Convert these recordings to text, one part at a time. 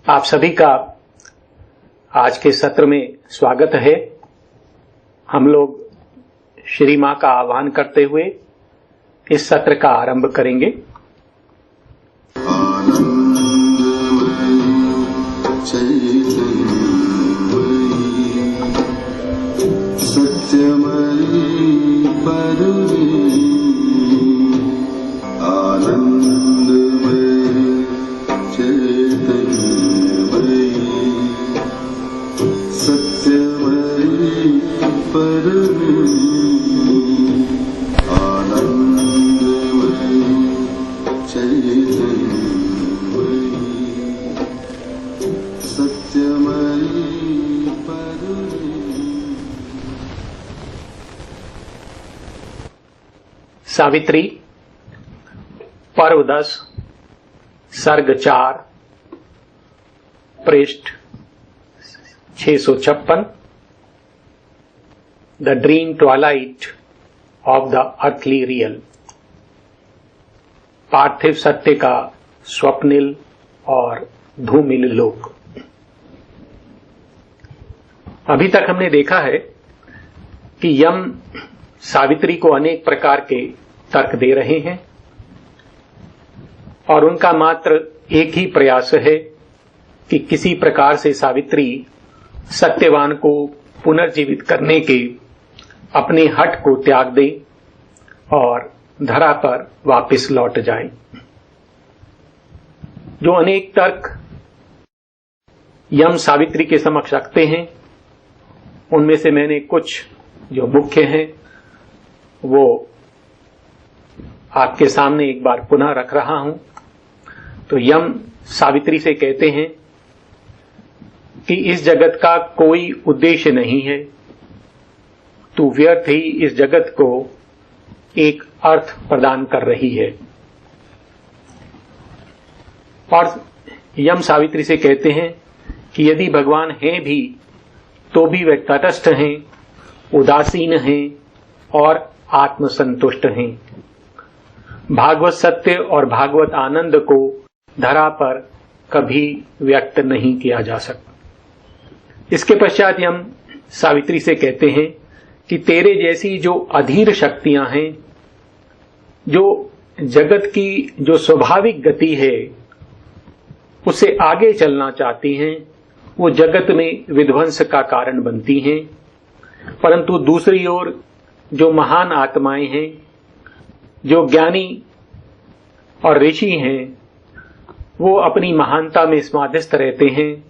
आप सभी का आज के सत्र में स्वागत है। हम लोग श्री मां का आह्वान करते हुए इस सत्र का आरंभ करेंगे। सावित्री, पर्व 10, सर्ग 4, पृष्ठ 656। The dream twilight of the earthly real. पार्थिव सत्य का स्वप्निल और धूमिल लोक। अभी तक हमने देखा है कि यम सावित्री को अनेक प्रकार के तर्क दे रहे हैं और उनका मात्र एक ही प्रयास है कि किसी प्रकार से सावित्री सत्यवान को पुनर्जीवित करने के अपने हठ को त्याग दे और धरा पर वापस लौट जाए। जो अनेक तर्क यम सावित्री के समक्ष रखते हैं, उनमें से मैंने कुछ जो मुख्य हैं वो आपके सामने एक बार पुनः रख रहा हूं। तो यम सावित्री से कहते हैं कि इस जगत का कोई उद्देश्य नहीं है, तू व्यर्थ ही इस जगत को एक अर्थ प्रदान कर रही है। और यम सावित्री से कहते हैं कि यदि भगवान हैं भी तो भी वे तटस्थ हैं, उदासीन हैं और आत्मसंतुष्ट हैं। भागवत सत्य और भागवत आनंद को धरा पर कभी व्यक्त नहीं किया जा सकता। इसके पश्चात हम सावित्री से कहते हैं कि तेरे जैसी जो अधीर शक्तियां हैं, जो जगत की जो स्वाभाविक गति है उससे आगे चलना चाहती हैं, वो जगत में विध्वंस का कारण बनती हैं। परंतु दूसरी ओर जो महान आत्माएं हैं, जो ज्ञानी और ऋषि हैं, वो अपनी महानता में समाधिस्थ रहते हैं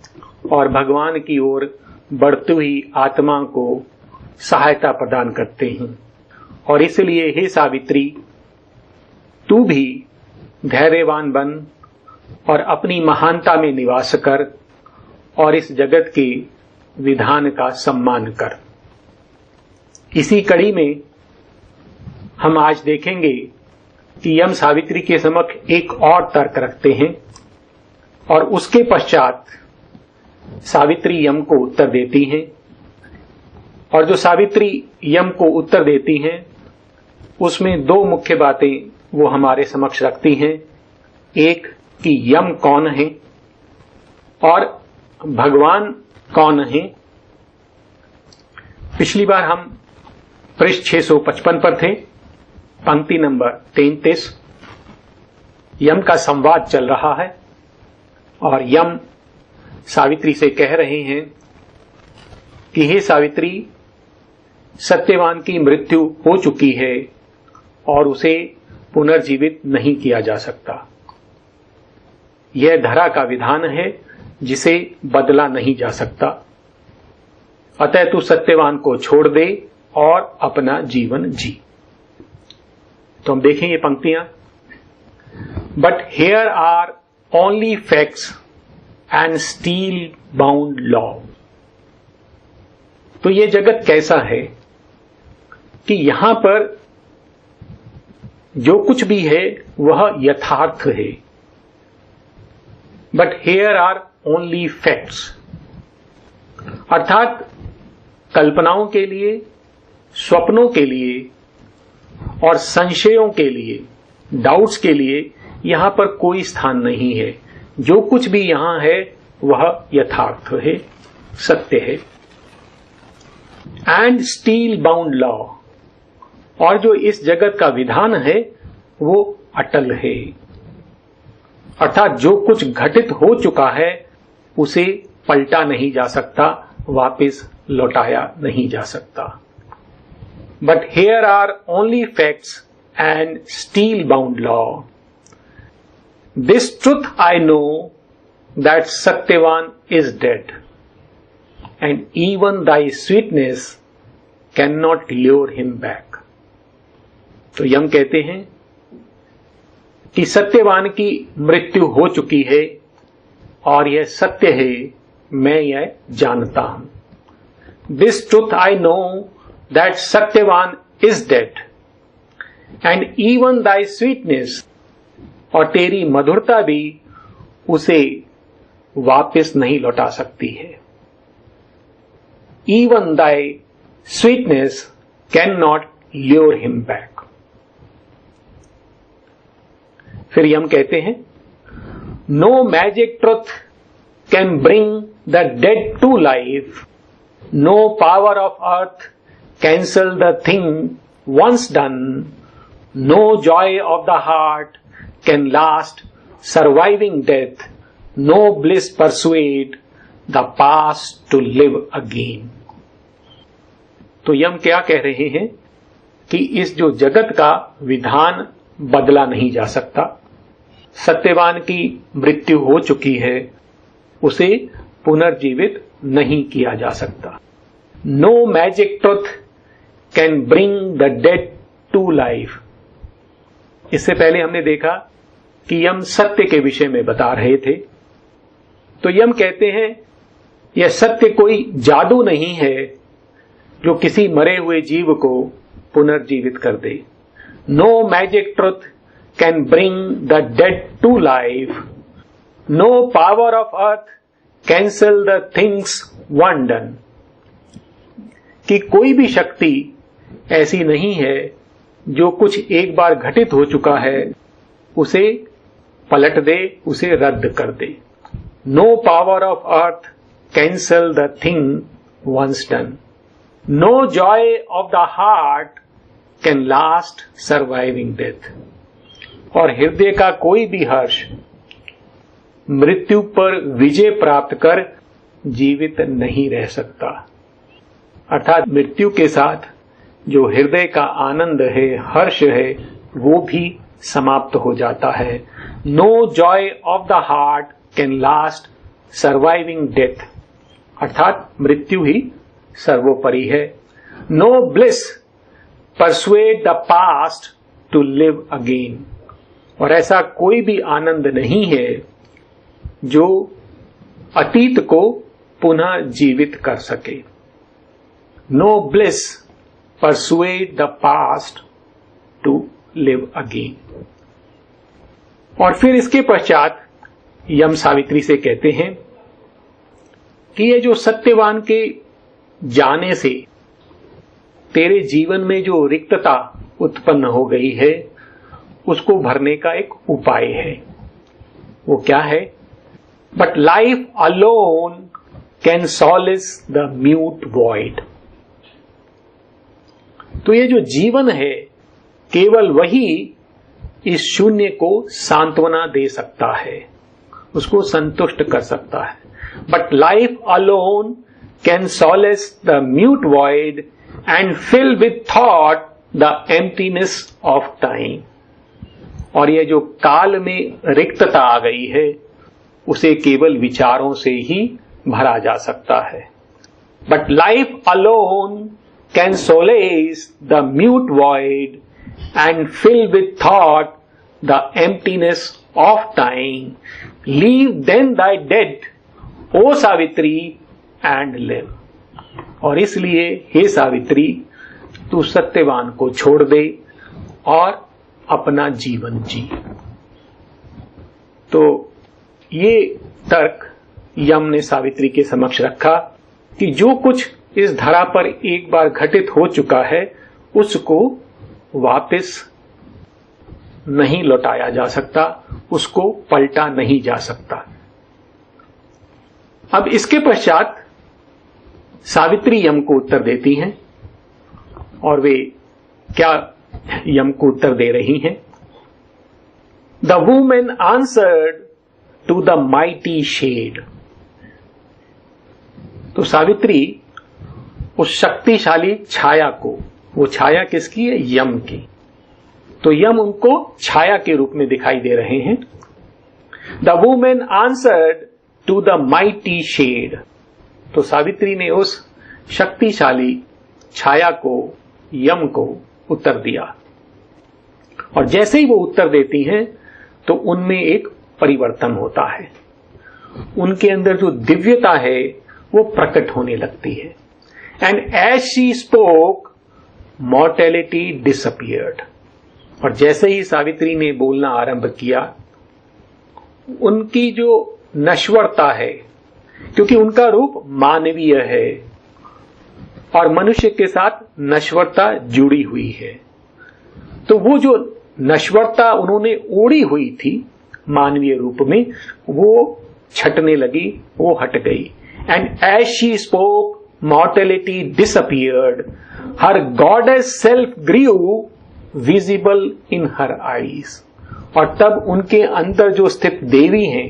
और भगवान की ओर बढ़ती हुई आत्मा को सहायता प्रदान करते हैं। और इसलिए हे सावित्री, तू भी धैर्यवान बन और अपनी महानता में निवास कर और इस जगत के विधान का सम्मान कर। इसी कड़ी में हम आज देखेंगे कि यम सावित्री के समक्ष एक और तर्क रखते हैं और उसके पश्चात सावित्री यम को उत्तर देती हैं। और जो सावित्री यम को उत्तर देती हैं उसमें दो मुख्य बातें वो हमारे समक्ष रखती हैं। एक कि यम कौन है और भगवान कौन है। पिछली बार हम पृष्ठ 655 पर थे, पंक्ति नंबर 33। यम का संवाद चल रहा है और यम सावित्री से कह रहे हैं कि हे सावित्री, सत्यवान की मृत्यु हो चुकी है और उसे पुनर्जीवित नहीं किया जा सकता। यह धरा का विधान है जिसे बदला नहीं जा सकता। अतः तू सत्यवान को छोड़ दे और अपना जीवन जी। तो हम देखें ये पंक्तियां। But here are only facts and steel bound law. तो ये जगत कैसा है कि यहां पर जो कुछ भी है वह यथार्थ है। But here are only facts, अर्थात कल्पनाओं के लिए, स्वप्नों के लिए और संशयों के लिए, डाउट्स के लिए यहां पर कोई स्थान नहीं है। जो कुछ भी यहां है वह यथार्थ है, सत्य है। एंड स्टील बाउंड लॉ, और जो इस जगत का विधान है वो अटल है, अर्थात जो कुछ घटित हो चुका है उसे पलटा नहीं जा सकता, वापस लौटाया नहीं जा सकता। But here are only facts and steel bound law. This truth I know that Satyavan is dead and even thy sweetness can not lure him back. तो यम कहते हैं कि सत्यवान की मृत्यु हो चुकी है और यह सत्य है, मैं यह जानता हूं। This truth I know that Satyavan is dead and even thy sweetness, और तेरी मधुरता भी उसे वापस नहीं लौटा सकती है। Even thy sweetness can not lure him back. फिर यम कहते हैं, no magic truth can bring the dead to life, no power of earth cancel the thing once done, no joy of the heart can last surviving death, no bliss persuade the past to live again. तो यम क्या कह रहे हैं कि इस जो जगत का विधान बदला नहीं जा सकता, सत्यवान की मृत्यु हो चुकी है, उसे पुनर्जीवित नहीं किया जा सकता। No magic truth can bring the dead to life. इससे पहले हमने देखा कि यम सत्य के विषय में बता रहे थे, तो यम कहते हैं यह सत्य कोई जादू नहीं है जो किसी मरे हुए जीव को पुनर्जीवित कर दे। No magic truth can bring the dead to life, no power of earth cancel the things once done. कि कोई भी शक्ति ऐसी नहीं है जो कुछ एक बार घटित हो चुका है उसे पलट दे, उसे रद्द कर दे। No power of earth cancel the thing once done, no joy of the heart can last surviving death. और हृदय का कोई भी हर्ष मृत्यु पर विजय प्राप्त कर जीवित नहीं रह सकता। अर्थात मृत्यु के साथ जो हृदय का आनंद है, हर्ष है, वो भी समाप्त हो जाता है। No joy of the heart can last surviving death, अर्थात मृत्यु ही सर्वोपरि है। No bliss persuade the past to live again, और ऐसा कोई भी आनंद नहीं है जो अतीत को पुनः जीवित कर सके। No bliss persuade the past to live again. और फिर इसके पश्चात यम सावित्री से कहते हैं कि ये जो सत्यवान के जाने से तेरे जीवन में जो रिक्तता उत्पन्न हो गई है उसको भरने का एक उपाय है। वो क्या है? But life alone can solace the mute void. तो ये जो जीवन है केवल वही इस शून्य को सांत्वना दे सकता है, उसको संतुष्ट कर सकता है। But life alone can solace the mute void and fill with thought the emptiness of time. और ये जो काल में रिक्तता आ गई है उसे केवल विचारों से ही भरा जा सकता है। But life alone can solace the mute void and fill with thought the emptiness of time. Leave then thy dead, O Savitri, and live. और इसलिए हे सावित्री तू सत्यवान को छोड़ दे और अपना जीवन जी। तो ये तर्क यम ने सावित्री के समक्ष रखा कि जो कुछ इस धरा पर एक बार घटित हो चुका है उसको वापस नहीं लौटाया जा सकता, उसको पलटा नहीं जा सकता। अब इसके पश्चात सावित्री यम को उत्तर देती हैं, और वे क्या यम को उत्तर दे रही हैं? The woman answered to the mighty shade. तो सावित्री उस शक्तिशाली छाया को, वो छाया किसकी है? यम की। तो यम उनको छाया के रूप में दिखाई दे रहे हैं। The woman answered to the mighty shade. तो सावित्री ने उस शक्तिशाली छाया को, यम को उत्तर दिया, और जैसे ही वो उत्तर देती हैं तो उनमें एक परिवर्तन होता है। उनके अंदर जो दिव्यता है वो प्रकट होने लगती है। And as she spoke mortality disappeared. और जैसे ही सावित्री ने बोलना आरंभ किया, उनकी जो नश्वरता है, क्योंकि उनका रूप मानवीय है और मनुष्य के साथ नश्वरता जुड़ी हुई है, तो वो जो नश्वरता उन्होंने ओढ़ी हुई थी मानवीय रूप में, वो छटने लगी, वो हट गई। And as she spoke mortality disappeared, her goddess self grieve visible in her eyes. और तब उनके अंदर जो स्थित देवी हैं,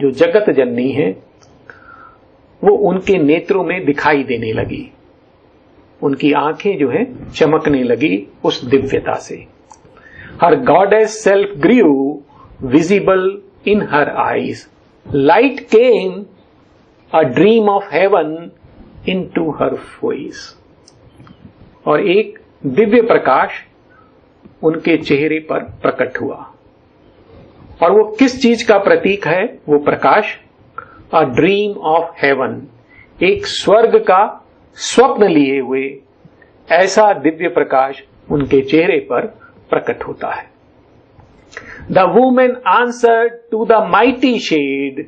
जो जगत जननी है, वो उनके नेत्रों में दिखाई देने लगी। उनकी आंखें जो है चमकने लगी उस दिव्यता से। Her goddess self grieve visible in her eyes, light came a dream of heaven into her face. और एक दिव्य प्रकाश उनके चेहरे पर प्रकट हुआ। और वो किस चीज का प्रतीक है? वो प्रकाश अ ड्रीम ऑफ हेवन, एक स्वर्ग का स्वप्न लिए हुए ऐसा दिव्य प्रकाश उनके चेहरे पर प्रकट होता है। The woman answered to the mighty shade,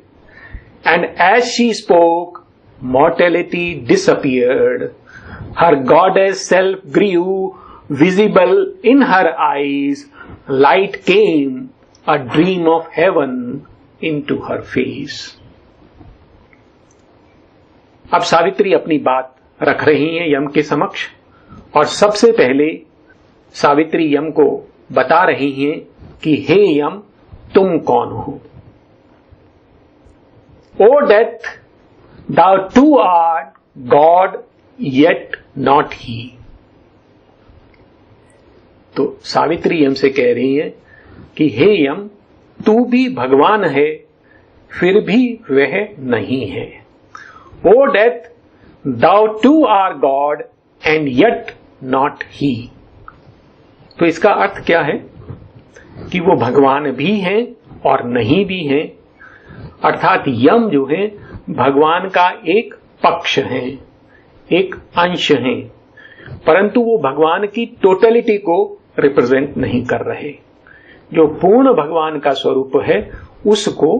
and as she spoke mortality disappeared, her goddess self grieve visible in her eyes, light came a dream of heaven into her face. अब सावित्री अपनी बात रख रही हैं यम के समक्ष, और सबसे पहले सावित्री यम को बता रही हैं कि हे यम, तुम कौन हो? O death, thou too art God, yet not he। तो सावित्री यम से कह रही है कि हे यम, तू भी भगवान है, फिर भी वह नहीं है। O death, thou too art God, and yet not he। तो इसका अर्थ क्या है कि वो भगवान भी हैं और नहीं भी हैं। अर्थात यम जो है भगवान का एक पक्ष है, एक अंश है, परंतु वो भगवान की टोटलिटी को रिप्रेजेंट नहीं कर रहे। जो पूर्ण भगवान का स्वरूप है उसको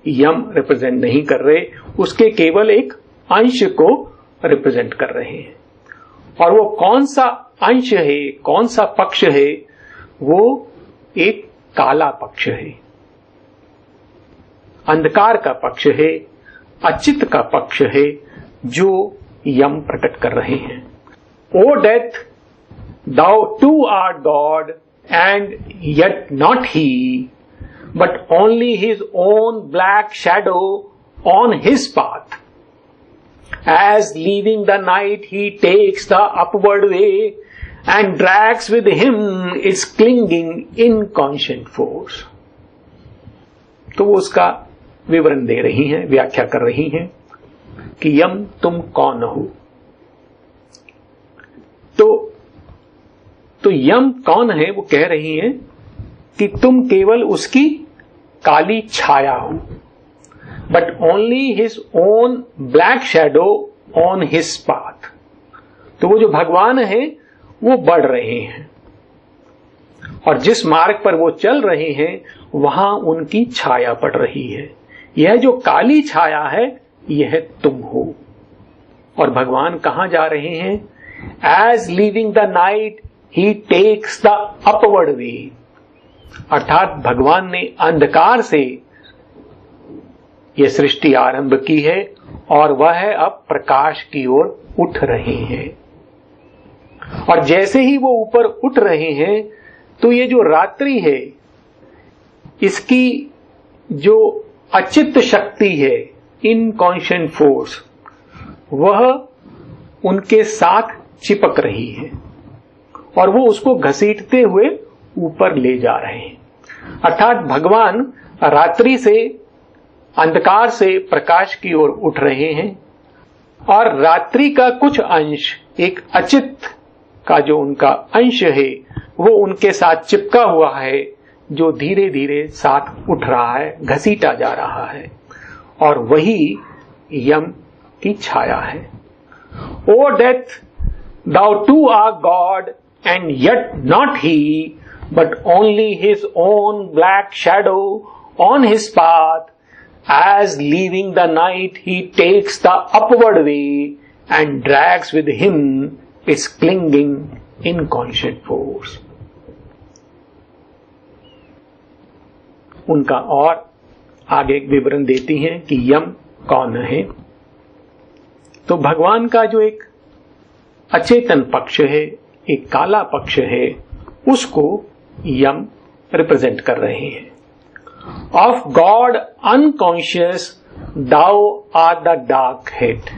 यम रिप्रेजेंट नहीं कर रहे, उसके केवल एक अंश को रिप्रेजेंट कर रहे हैं। और वो कौन सा अंश है, कौन सा पक्ष है? वो एक काला पक्ष है, अंधकार का पक्ष है, अचित का पक्ष है, जो यम प्रकट कर रहे हैं। O death, thou too art God and yet not he, but only his own black shadow on his path. As leaving the night he takes the upward way and drags with him its clinging inconscient force। तो वो उसका विवरण दे रही हैं, व्याख्या कर रही हैं कि यम तुम कौन हो। तो यम कौन है? वो कह रही हैं कि तुम केवल उसकी काली छाया हो, but only his own black shadow on his path. तो वो जो भगवान है वो बढ़ रहे हैं, और जिस मार्ग पर वो चल रहे हैं वहां उनकी छाया पड़ रही है। यह जो काली छाया है यह तुम हो। और भगवान कहां जा रहे हैं? As leaving the night he takes the upward way. अर्थात भगवान ने अंधकार से यह सृष्टि आरंभ की है और वह अब प्रकाश की ओर उठ रहे हैं। और जैसे ही वो ऊपर उठ रहे हैं तो ये जो रात्रि है, इसकी जो अचित शक्ति है, इनकॉन्शियंट फोर्स, वह उनके साथ चिपक रही है और वो उसको घसीटते हुए ऊपर ले जा रहे हैं। अर्थात भगवान रात्रि से, अंधकार से प्रकाश की ओर उठ रहे हैं और रात्रि का कुछ अंश, एक अचित का जो उनका अंश है, वो उनके साथ चिपका हुआ है, जो धीरे धीरे साथ उठ रहा है, घसीटा जा रहा है, और वही यम की छाया है। O death, thou too art God, and yet not he, but only his own black shadow on his path, as leaving the night he takes the upward way and drags with him its clinging inconscient force. उनका और आगे एक विवरण देती हैं कि यम कौन है। तो भगवान का जो एक अचेतन पक्ष है, एक काला पक्ष है, उसको यम रिप्रेजेंट कर रहे हैं। Of God unconscious thou are the dark head.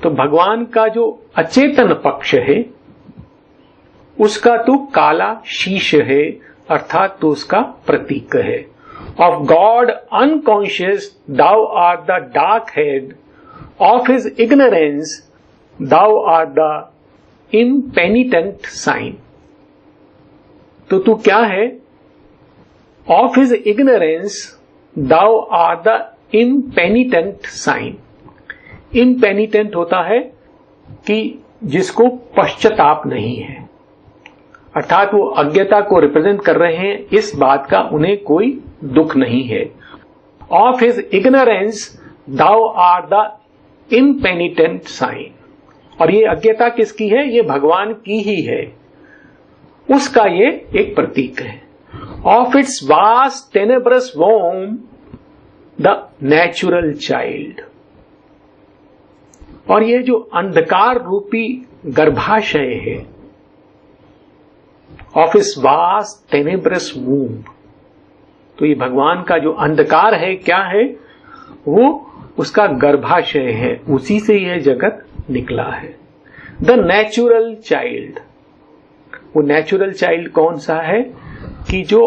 तो भगवान का जो अचेतन पक्ष है, उसका तो काला शीश है, अर्थात तो उसका प्रतीक है। Of God unconscious thou are the dark head, of his ignorance thou art the impenitent sign। तो तू क्या है? Of his ignorance thou art the impenitent sign। impenitent होता है कि जिसको पश्चाताप नहीं है, अर्थात वो अज्ञता को रिप्रेजेंट कर रहे हैं, इस बात का उन्हें कोई दुख नहीं है। Of his ignorance thou art the impenitent sign। और ये अज्ञता किसकी है? ये भगवान की ही है, उसका ये एक प्रतीक है। Of its vast tenebrous womb the natural child. और ये जो अंधकार रूपी गर्भाशय है, of its vast tenebrous womb, तो ये भगवान का जो अंधकार है, क्या है? वो उसका गर्भाशय है, उसी से यह जगत निकला है। The natural child. वो नेचुरल चाइल्ड कौन सा है? कि जो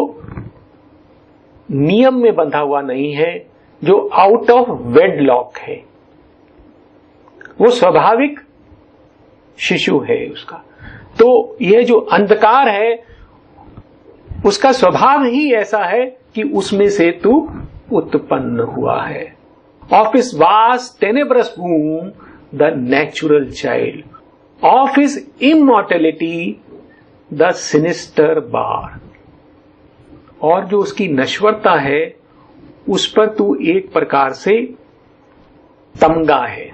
नियम में बंधा हुआ नहीं है, जो आउट ऑफ वेडलॉक है, वो स्वाभाविक शिशु है उसका। तो यह जो अंधकार है, उसका स्वभाव ही ऐसा है कि उसमें से तू उत्पन्न हुआ है। Of his vast tenebrous womb the natural child, of his immortality the sinister bar। और जो उसकी नश्वरता है, उस पर तू एक प्रकार से तमगा है।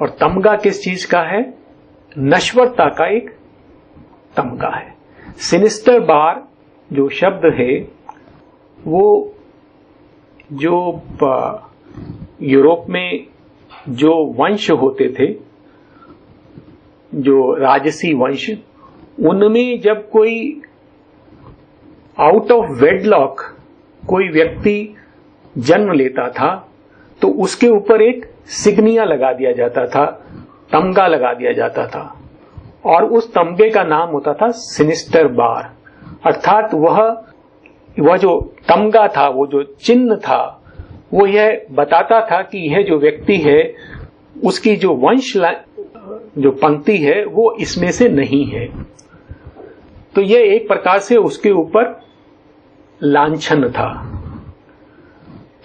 और तमगा किस चीज का है? नश्वरता का एक तमगा है। सिनिस्टर बार जो शब्द है, वो जो यूरोप में जो वंश होते थे, जो राजसी वंश, उनमें जब कोई आउट ऑफ वेडलॉक कोई व्यक्ति जन्म लेता था, तो उसके ऊपर एक सिग्निया लगा दिया जाता था, तमगा लगा दिया जाता था, और उस तमगे का नाम होता था सिनिस्टर बार। अर्थात वह जो तमगा था, वो जो चिन्ह था, वो यह बताता था कि यह जो व्यक्ति है, उसकी जो वंश जो पंक्ति है, वो इसमें से नहीं है। तो यह एक प्रकार से उसके ऊपर लांछन था।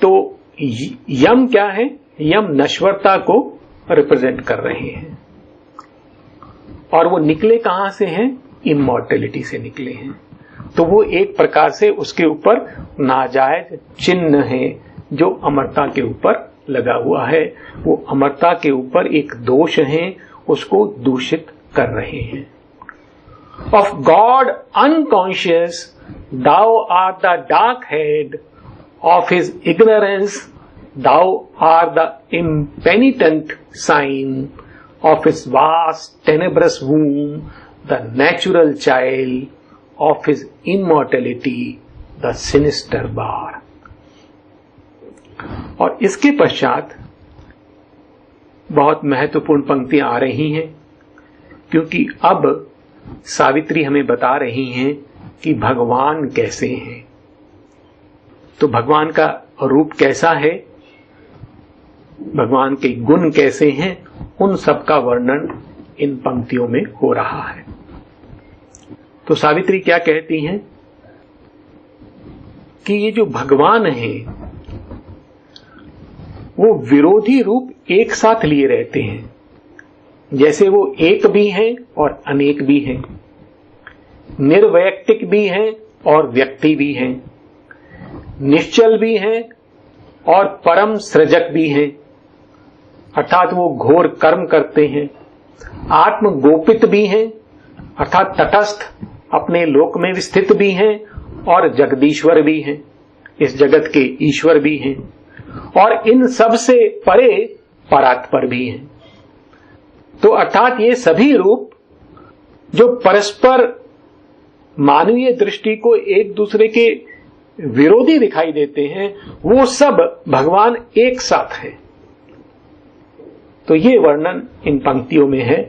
तो यम क्या है? यम नश्वरता को रिप्रेजेंट कर रहे हैं। और वो निकले कहां से हैं? इमॉर्टेलिटी से निकले हैं। तो वो एक प्रकार से उसके ऊपर नाजायज चिन्ह है जो अमरता के ऊपर लगा हुआ है। वो अमरता के ऊपर एक दोष है, उसको दूषित कर रहे हैं। Of God unconscious thou are the dark head, of his ignorance thou art the impenitent sign of his vast tenebrous womb, the natural child of his immortality, the sinister bar. और इसके पश्चात बहुत महत्वपूर्ण पंक्तियां आ रही हैं, क्योंकि अब सावित्री हमें बता रही हैं कि भगवान कैसे हैं। तो भगवान का रूप कैसा है, भगवान के गुण कैसे हैं, उन सब का वर्णन इन पंक्तियों में हो रहा है। तो सावित्री क्या कहती हैं कि ये जो भगवान हैं वो विरोधी रूप एक साथ लिए रहते हैं, जैसे वो एक भी हैं और अनेक भी हैं, निर्वैयक्तिक भी हैं और व्यक्ति भी हैं, निश्चल भी हैं और परम सृजक भी हैं, अर्थात वो घोर कर्म करते हैं, आत्मगोपित भी हैं अर्थात तटस्थ अपने लोक में स्थित भी हैं और जगदीश्वर भी हैं, इस जगत के ईश्वर भी हैं, और इन सब से परे परात्पर भी हैं। तो अर्थात ये सभी रूप जो परस्पर मानवीय दृष्टि को एक दूसरे के विरोधी दिखाई देते हैं, वो सब भगवान एक साथ है। तो ये वर्णन इन पंक्तियों में है।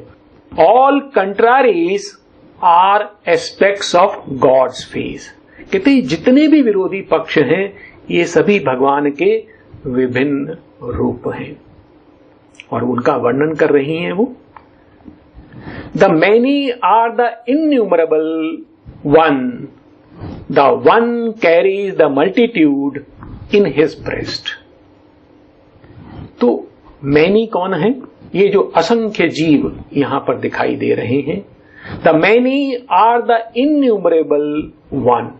All contraries are aspects of God's face. कहते जितने भी विरोधी पक्ष हैं ये सभी भगवान के विभिन्न रूप हैं और उनका वर्णन कर रही हैं वो। The many are the innumerable one, the one carries the multitude in his breast. तो मैनी कौन है? ये जो असंख्य जीव यहां पर दिखाई दे रहे हैं। The many are the innumerable one.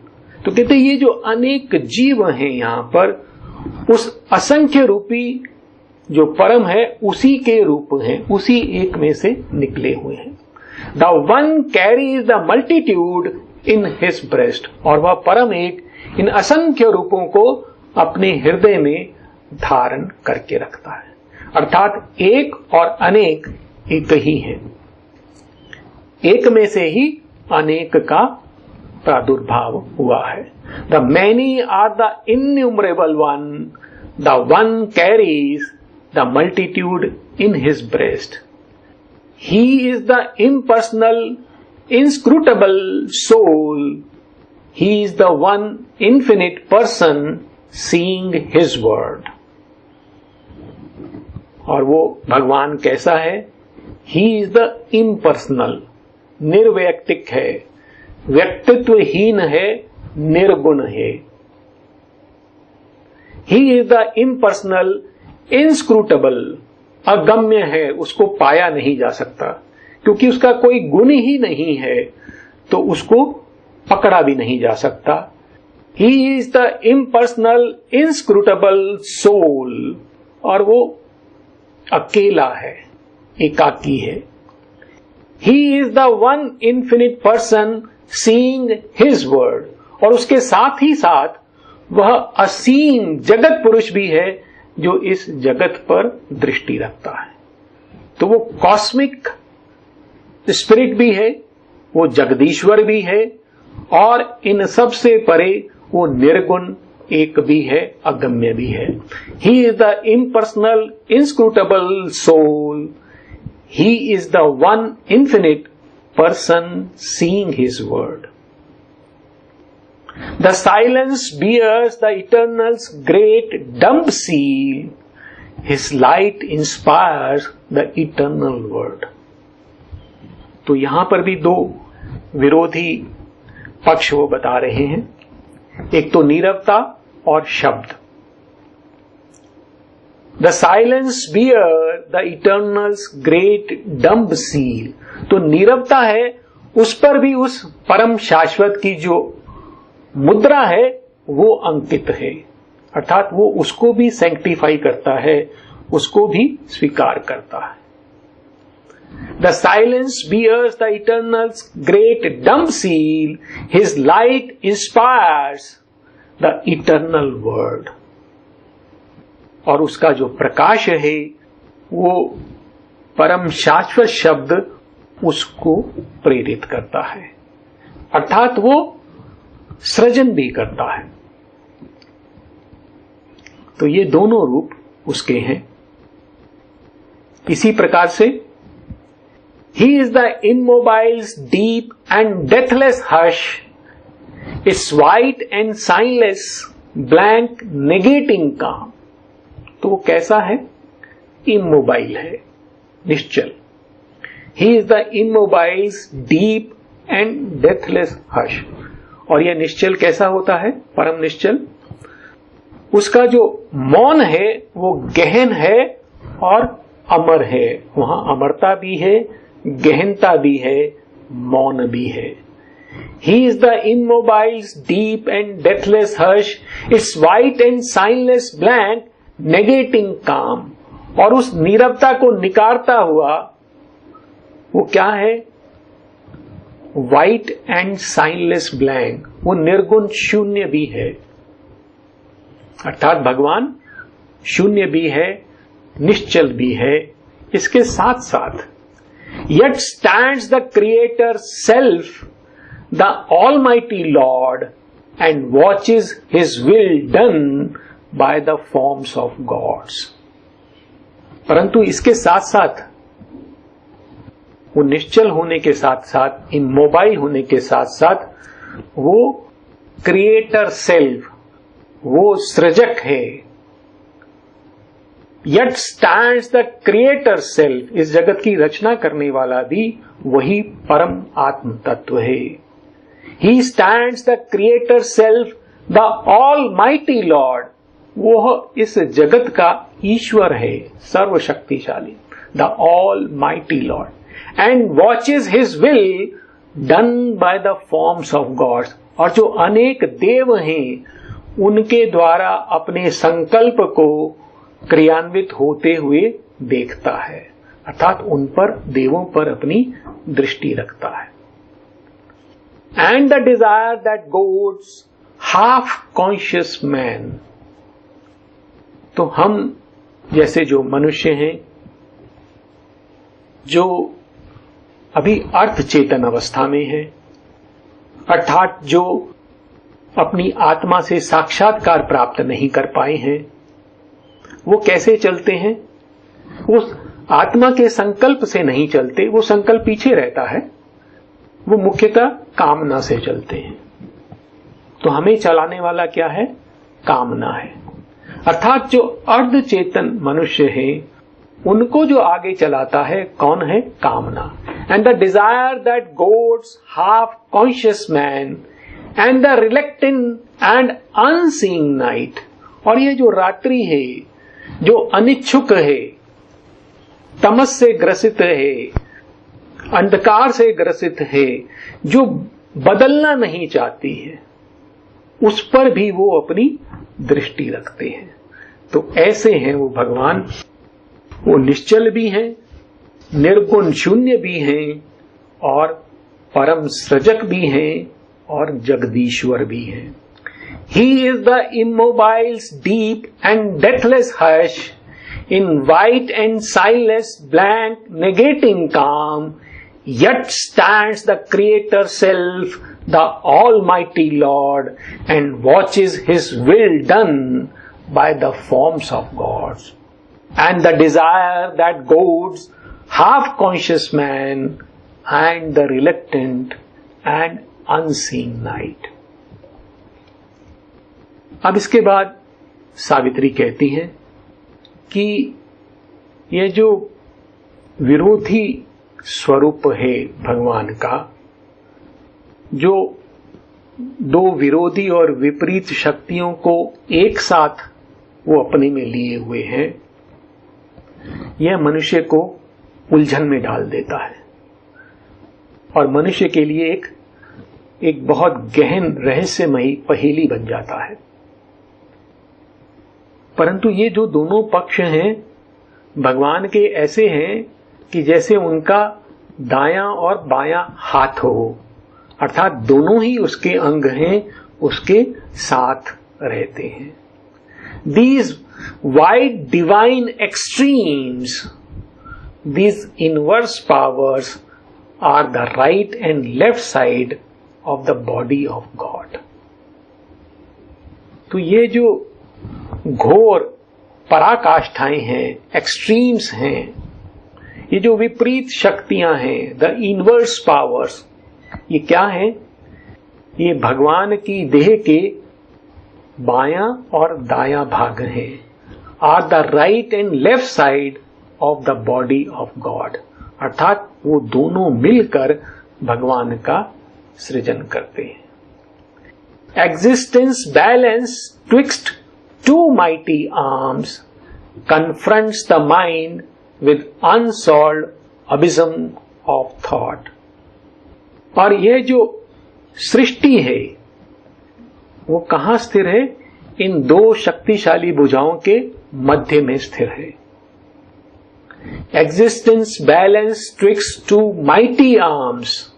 तो कहते ये जो अनेक जीव हैं यहां पर, उस असंख्य रूपी जो परम है उसी के रूप हैं, उसी एक में से निकले हुए हैं। The one carries the multitude in his breast. और वह परम एक इन असंख्य रूपों को अपने हृदय में धारण करके रखता है। अर्थात एक और अनेक एक ही है, एक में से ही अनेक का प्रादुर्भाव हुआ है। The many are the innumerable one, the one carries the multitude in his breast. He is the impersonal inscrutable soul. He is the one infinite person seeing his word. और वो भगवान कैसा है? He is the impersonal, निर्वैयक्तिक है, व्यक्तित्वहीन है, निर्गुण है। He is the impersonal, inscrutable, अगम्य है, उसको पाया नहीं जा सकता, क्योंकि उसका कोई गुण ही नहीं है तो उसको पकड़ा भी नहीं जा सकता। He is the impersonal, inscrutable soul. और वो अकेला है, एकाकी है। He is the one infinite person seeing his word. और उसके साथ ही साथ वह असीम जगत पुरुष भी है जो इस जगत पर दृष्टि रखता है। तो वो कॉस्मिक स्पिरिट भी है, वो जगदीश्वर भी है, और इन सब से परे वो निर्गुण एक भी है, अगम्य भी है। He is the impersonal inscrutable soul. He is the one infinite person seeing his word. The silence bears the eternal's great dumb seal. His light inspires the eternal word. तो यहां पर भी दो विरोधी पक्ष वो बता रहे हैं, एक तो नीरवता और शब्द। The silence bear the eternal's great dumb seal. तो नीरवता है, उस पर भी उस परम शाश्वत की जो मुद्रा है वो अंकित है, अर्थात वो उसको भी सैंक्टिफाई करता है, उसको भी स्वीकार करता है। The silence bears the eternal's great dumb seal. His light inspires the eternal word. और उसका जो प्रकाश है वो परम शाश्वत शब्द उसको प्रेरित करता है, अर्थात वो सृजन भी करता है। तो ये दोनों रूप उसके हैं। इसी प्रकार से He is the immobile's deep and deathless hush, is white and signless, blank, negating calm. तो वो कैसा है? इमोबाइल है, निश्चल। He is the immobile's deep and deathless hush. और यह निश्चल कैसा होता है? परम निश्चल। उसका जो मौन है वो गहन है और अमर है। वहां अमरता भी है, गहनता भी है, मौन भी है। He is the immobile's deep and deathless hush, its white and signless blank, negating calm. और उस नीरवता को निकारता हुआ वो क्या है? व्हाइट एंड साइनलेस ब्लैंक, वो निर्गुण शून्य भी है। अर्थात भगवान शून्य भी है, निश्चल भी है। इसके साथ साथ Yet stands the Creator Self, the Almighty Lord, and watches His will done by the forms of gods. परंतु इसके साथ साथ वो निश्चल होने के साथ साथ, इमोबाइल होने के साथ साथ वो क्रिएटर सेल्फ, वो सृजक है। Yet stands the creator self, इस जगत की रचना करने वाला भी वही परम आत्म तत्व है। He stands the creator self, the almighty Lord, वह इस जगत का ईश्वर है, सर्वशक्तिशाली, the almighty Lord, and watches his will done by the forms of gods, और जो अनेक देव हैं उनके द्वारा अपने संकल्प को क्रियान्वित होते हुए देखता है, अर्थात उन पर, देवों पर अपनी दृष्टि रखता है। And the desire that God's half conscious man, तो हम जैसे जो मनुष्य हैं, जो अभी अर्थ चेतन अवस्था में है, अर्थात जो अपनी आत्मा से साक्षात्कार प्राप्त नहीं कर पाए हैं, वो कैसे चलते हैं? उस आत्मा के संकल्प से नहीं चलते, वो संकल्प पीछे रहता है, वो मुख्यतः कामना से चलते हैं। तो हमें चलाने वाला क्या है? कामना है। अर्थात जो अर्ध चेतन मनुष्य है उनको जो आगे चलाता है कौन है? कामना। And the desire that God's half conscious man and the reluctant and unseeing night, और ये जो रात्रि है, जो अनिच्छुक है, तमस से ग्रसित है, अंधकार से ग्रसित है, जो बदलना नहीं चाहती है, उस पर भी वो अपनी दृष्टि रखते हैं। तो ऐसे हैं वो भगवान, वो निश्चल भी हैं, निर्गुण शून्य भी हैं, और परम सृजक भी हैं, और जगदीश्वर भी हैं। He is the immobile's deep and deathless hush, in white and signless blank negating calm, yet stands the Creator Self, the Almighty Lord, and watches His will done by the forms of gods. And the desire that goads half-conscious man, and the reluctant and unseen night. अब इसके बाद सावित्री कहती हैं कि यह जो विरोधी स्वरूप है भगवान का, जो दो विरोधी और विपरीत शक्तियों को एक साथ वो अपने में लिए हुए हैं, यह मनुष्य को उलझन में डाल देता है और मनुष्य के लिए एक बहुत गहन रहस्यमयी पहेली बन जाता है। परंतु ये जो दोनों पक्ष हैं भगवान के ऐसे हैं कि जैसे उनका दायां और बायां हाथ हो, अर्थात दोनों ही उसके अंग हैं, उसके साथ रहते हैं। These wide divine extremes, these inverse powers are the right and left side of the body of God. तो ये जो घोर पराकाष्ठाएं हैं, एक्सट्रीम्स हैं, ये जो विपरीत शक्तियां हैं, द इनवर्स पावर्स, ये क्या है? ये भगवान की देह के बायां और दायां भाग हैं, are the right and left side of the body of God, अर्थात वो दोनों मिलकर भगवान का सृजन करते हैं। Existence balance twixt two mighty arms confronts the mind with unsolved abysm of thought. और ये जो सृष्टि है वो कहां स्थिर है? इन दो शक्तिशाली भुजाओं के मध्य में स्थिर है। Existence balance twixt two mighty arms,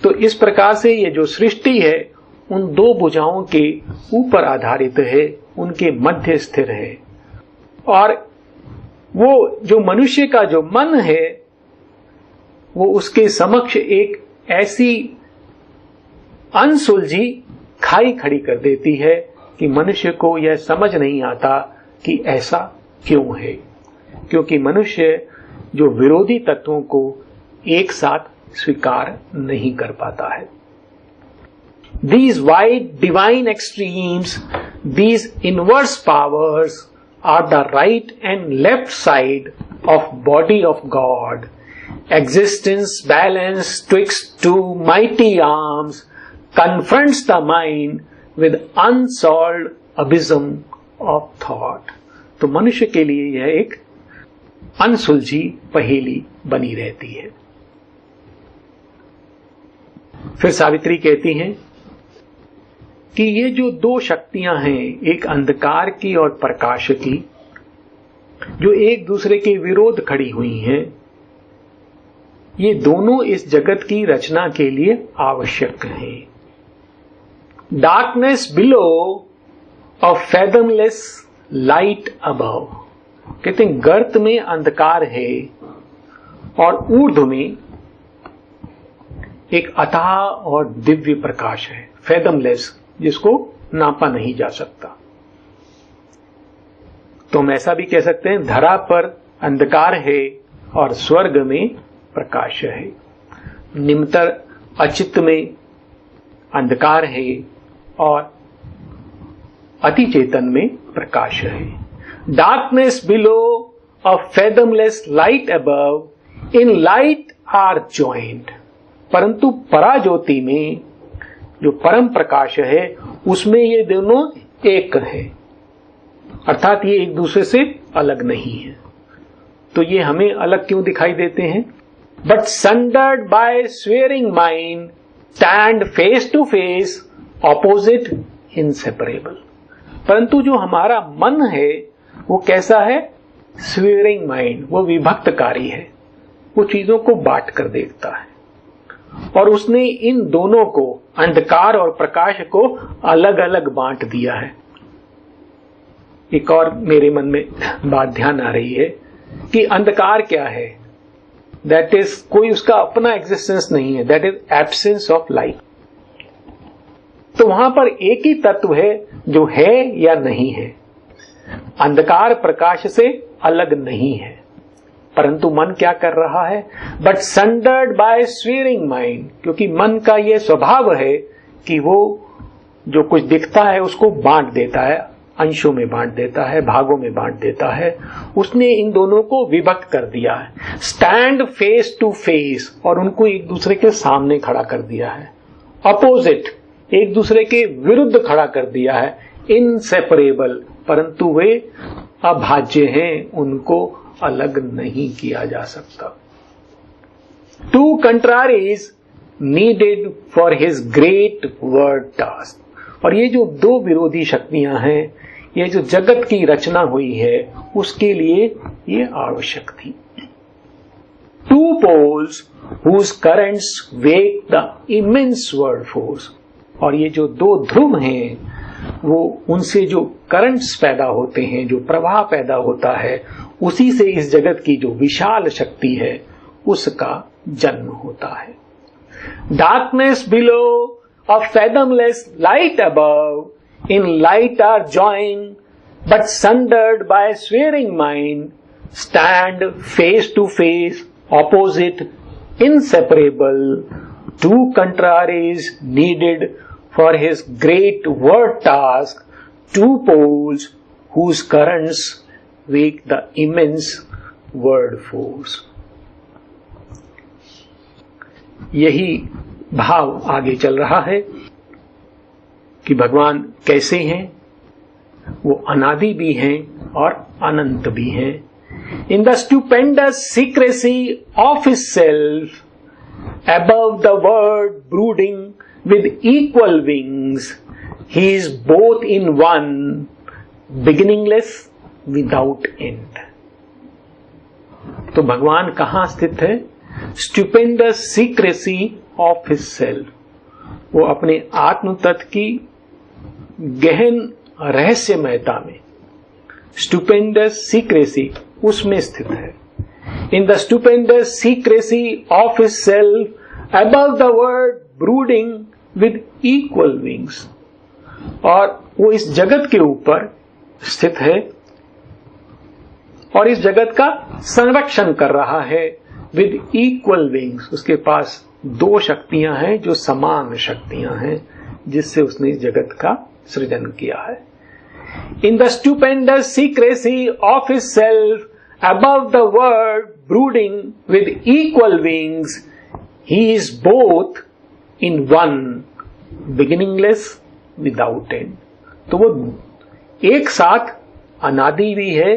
तो इस प्रकार से ये जो सृष्टि है उन दो भुजाओं के ऊपर आधारित है, उनके मध्य स्थिर है। और वो जो मनुष्य का जो मन है वो उसके समक्ष एक ऐसी अनसुलझी खाई खड़ी कर देती है कि मनुष्य को यह समझ नहीं आता कि ऐसा क्यों है, क्योंकि मनुष्य जो विरोधी तत्वों को एक साथ स्वीकार नहीं कर पाता है। These wide divine extremes, these inverse powers are the right and left side of body of God. Existence balance twixt two mighty arms confronts the mind with unsolved abysm of thought. तो मनुष्य के लिए यह एक अनसुलझी पहेली बनी रहती है। फिर सावित्री कहती हैं कि ये जो दो शक्तियां हैं, एक अंधकार की और प्रकाश की, जो एक दूसरे के विरोध खड़ी हुई हैं, ये दोनों इस जगत की रचना के लिए आवश्यक हैं। Darkness below, a fathomless light above. कहते हैं गर्त में अंधकार है और ऊर्ध्व में एक अथाह और दिव्य प्रकाश है, fathomless, जिसको नापा नहीं जा सकता। तो हम ऐसा भी कह सकते हैं धरा पर अंधकार है और स्वर्ग में प्रकाश है। निम्तर अचित में अंधकार है और अति चेतन में प्रकाश है। Darkness below, a fathomless light above, in light are joined. परंतु पराज्योति में जो परम प्रकाश है उसमें ये दोनों एक है, अर्थात ये एक दूसरे से अलग नहीं है। तो ये हमें अलग क्यों दिखाई देते हैं? But sundered by swearing mind stand face to face opposite inseparable. परंतु जो हमारा मन है वो कैसा है? स्वेयरिंग माइंड, वो विभक्तकारी है, वो चीजों को बांट कर देखता है और उसने इन दोनों को, अंधकार और प्रकाश को, अलग अलग बांट दिया है। एक और मेरे मन में बात ध्यान आ रही है कि अंधकार क्या है? दैट इज, कोई उसका अपना एग्जिस्टेंस नहीं है, that is absence of light. तो वहां पर एक ही तत्व है जो है या नहीं है, अंधकार प्रकाश से अलग नहीं है। परंतु मन क्या कर रहा है? But sundered by swearing mind, क्योंकि मन का यह स्वभाव है कि वो जो कुछ दिखता है उसको बांट देता है, अंशों में बांट देता है, भागों में बांट देता है। उसने इन दोनों को विभक्त कर दिया है, स्टैंड फेस टू फेस, और उनको एक दूसरे के सामने खड़ा कर दिया है, अपोजिट, एक दूसरे के विरुद्ध खड़ा कर दिया है, इनसेपरेबल, परंतु वे अभाज्य हैं, उनको अलग नहीं किया जा सकता। Two contraries needed for his great world task. और ये जो दो विरोधी शक्तियां हैं, ये जो जगत की रचना हुई है उसके लिए ये आवश्यक थी। Two poles whose currents wake the immense world force. और ये जो दो ध्रुव हैं वो उनसे जो करंट्स पैदा होते हैं, जो प्रवाह पैदा होता है, उसी से इस जगत की जो विशाल शक्ति है उसका जन्म होता है। Darkness below, a fathomless light above, in light are joined, but sundered by swearing mind, stand face to face, opposite, inseparable, two contraries needed for his great word task, two poles whose currents wake the immense word force. यही भाव आगे चल रहा है कि भगवान कैसे हैं, वो अनादि भी हैं और अनंत भी हैं। In the stupendous secrecy of his self, above the word brooding with equal wings, he is both in one, beginningless without end. तो भगवान कहाँ स्थित है? Stupendous secrecy of his self, वो अपने आत्म तत्व की गहन रहस्यमयता में, stupendous secrecy उसमें स्थित है। In the stupendous secrecy of his self, above the word brooding with equal wings, और वो इस जगत के ऊपर स्थित है और इस जगत का संरक्षण कर रहा है। with equal wings, उसके पास दो शक्तियां हैं जो समान शक्तियां हैं जिससे उसने जगत का सृजन किया है। In the stupendous secrecy of his self, above the word brooding with equal wings, he is both in one, beginningless without end. तो वो एक साथ अनादि भी है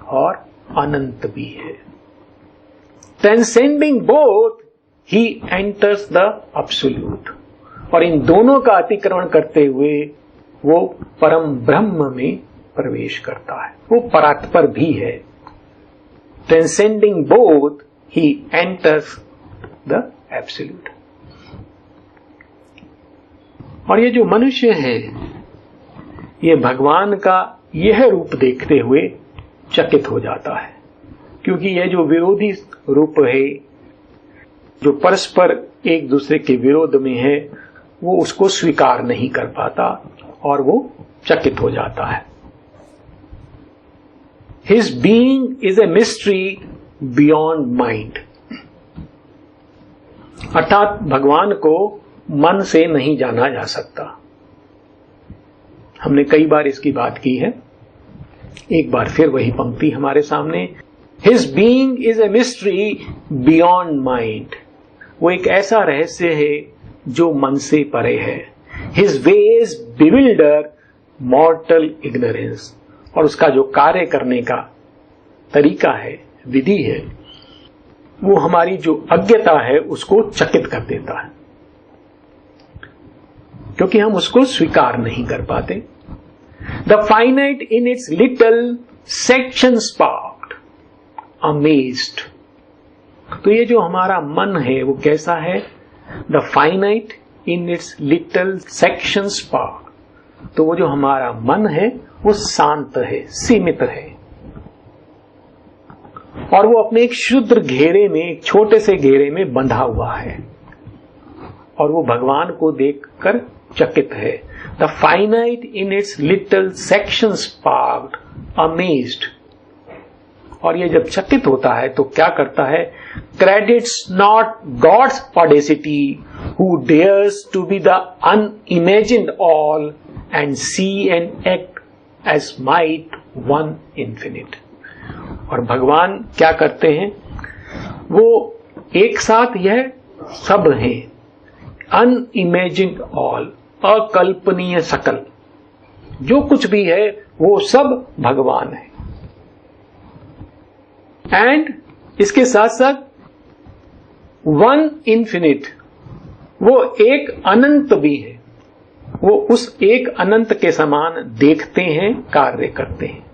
और अनंत भी है। Transcending both, he enters the absolute, और इन दोनों का अतिक्रमण करते हुए वो परम ब्रह्म में प्रवेश करता है, वो परात्पर भी है। Transcending both, he enters the absolute. और ये जो मनुष्य है, ये भगवान का यह रूप देखते हुए चकित हो जाता है, क्योंकि यह जो विरोधी रूप है, जो परस्पर एक दूसरे के विरोध में है, वो उसको स्वीकार नहीं कर पाता और वो चकित हो जाता है। His being is a mystery beyond mind, अर्थात भगवान को मन से नहीं जाना जा सकता। हमने कई बार इसकी बात की है, एक बार फिर वही पंक्ति हमारे सामने। His being is a mystery beyond mind, वो एक ऐसा रहस्य है जो मन से परे है। His ways bewilder mortal ignorance, और उसका जो कार्य करने का तरीका है, विधि है, वो हमारी जो अज्ञता है उसको चकित कर देता है, क्योंकि हम उसको स्वीकार नहीं कर पाते। The finite in its little section sparked, amazed, तो ये जो हमारा मन है वो कैसा है? The finite in its little section spark, तो वो जो हमारा मन है वो शांत है, सीमित है, और वो अपने एक क्षुद्र घेरे में, एक छोटे से घेरे में बंधा हुआ है, और वो भगवान को देखकर चकित है। The finite in its little section sparked, amazed, और ये जब चकित होता है तो क्या करता है? Credits not God's audacity, who dares to be the unimagined all and see and act as might one infinite. और भगवान क्या करते हैं? वो एक साथ यह सब है, unimagined all, अकल्पनीय सकल, जो कुछ भी है वो सब भगवान है। एंड इसके साथ साथ वन इन्फिनिट, वो एक अनंत भी है, वो उस एक अनंत के समान देखते हैं, कार्य करते हैं।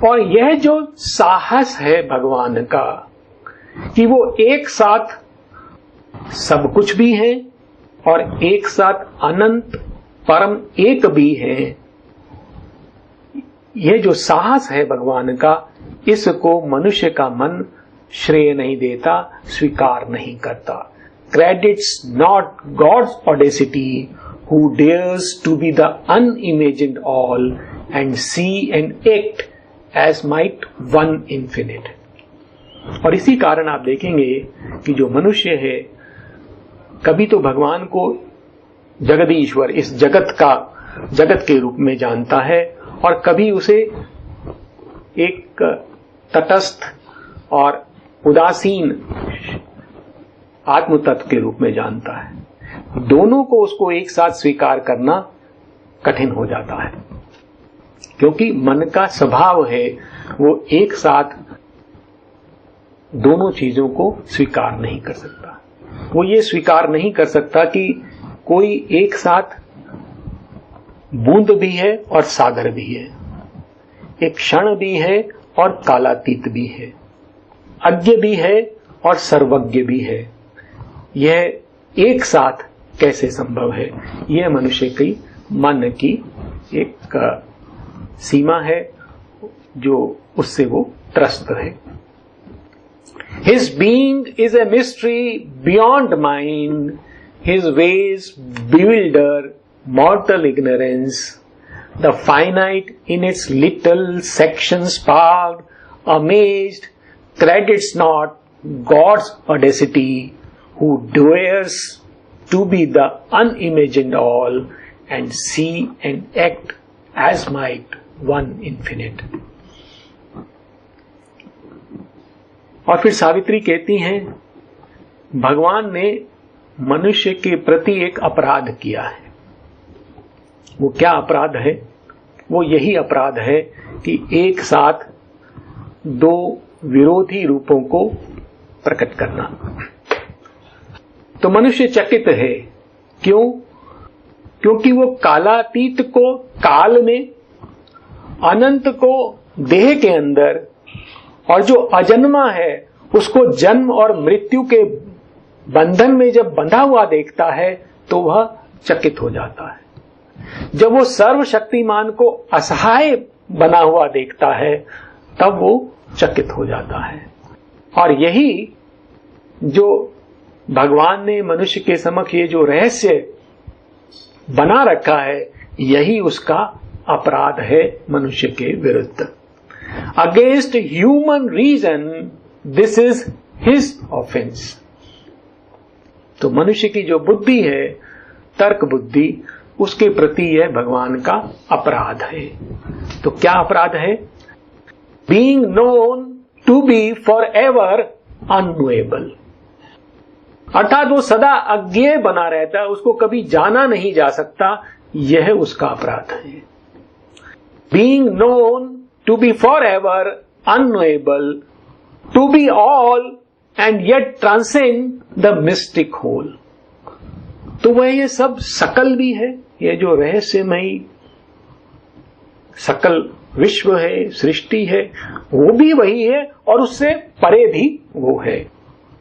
और यह जो साहस है भगवान का कि वो एक साथ सब कुछ भी है और एक साथ अनंत परम एक भी हैं, यह जो साहस है भगवान का, इसको मनुष्य का मन श्रेय नहीं देता, स्वीकार नहीं करता। Credits not God's audacity who dares to be the unimagined all and see and act as might one infinite। और इसी कारण आप देखेंगे कि जो मनुष्य है कभी तो भगवान को जगदीश्वर, इस जगत के रूप में जानता है, और कभी उसे एक तटस्थ और उदासीन आत्म तत्व के रूप में जानता है। दोनों को उसको एक साथ स्वीकार करना कठिन हो जाता है, क्योंकि मन का स्वभाव है वो एक साथ दोनों चीजों को स्वीकार नहीं कर सकता। वो ये स्वीकार नहीं कर सकता कि कोई एक साथ बूंद भी है और सागर भी है, एक क्षण भी है और कालातीत भी है, अज्ञ भी है और सर्वज्ञ भी है। यह एक साथ कैसे संभव है? यह मनुष्य की मन की एक सीमा है जो उससे वो त्रस्त है। His being is a mystery beyond mind, his ways bewilder mortal ignorance, the finite in its little sections parked, amazed, credits not God's audacity, who dares to be the unimagined all and see and act as might one infinite। और फिर सावित्री कहती हैं, भगवान ने मनुष्य के प्रति एक अपराध किया है। वो क्या अपराध है? वो यही अपराध है कि एक साथ दो विरोधी रूपों को प्रकट करना। तो मनुष्य चकित है। क्यों? क्योंकि वो कालातीत को काल में, अनंत को देह के अंदर, और जो अजन्मा है उसको जन्म और मृत्यु के बंधन में जब बंधा हुआ देखता है तो वह चकित हो जाता है। जब वो सर्वशक्तिमान को असहाय बना हुआ देखता है तब वो चकित हो जाता है। और यही जो भगवान ने मनुष्य के समक्ष ये जो रहस्य बना रखा है, यही उसका अपराध है मनुष्य के विरुद्ध। Against human reason this is his offence. तो मनुष्य की जो बुद्धि है, तर्क बुद्धि, उसके प्रति यह भगवान का अपराध है। तो क्या अपराध है? Being known to be for ever unknowable, अर्थात वो सदा अज्ञेय बना रहता है, उसको कभी जाना नहीं जा सकता, यह उसका अपराध है। Being known to be for ever unknowable, to be all and yet transcend the mystic whole. तो वह ये सब सकल भी है, ये जो रहस्यमयी सकल विश्व है, सृष्टि है, वो भी वही है और उससे परे भी वो है।